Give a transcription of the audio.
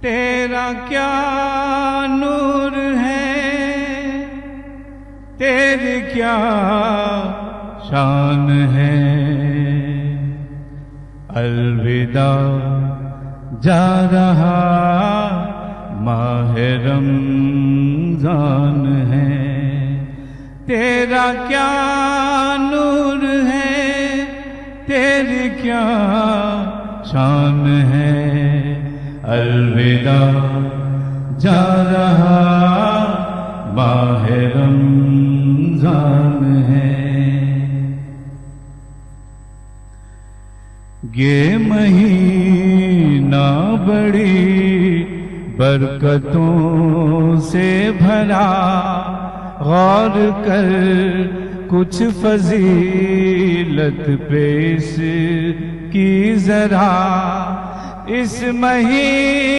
تیرا کیا نور ہے، تیری کیا شان ہے، الوداع جا رہا ماہ رمضان ہے، تیرا کیا نور ہے، تیری کیا شان ہے، الوداع جا رہا ماہ رمضان ہے۔ یہ مہینہ بڑی برکتوں سے بھرا، غور کر کچھ فضیلت پیش کی ذرا، اس مہینے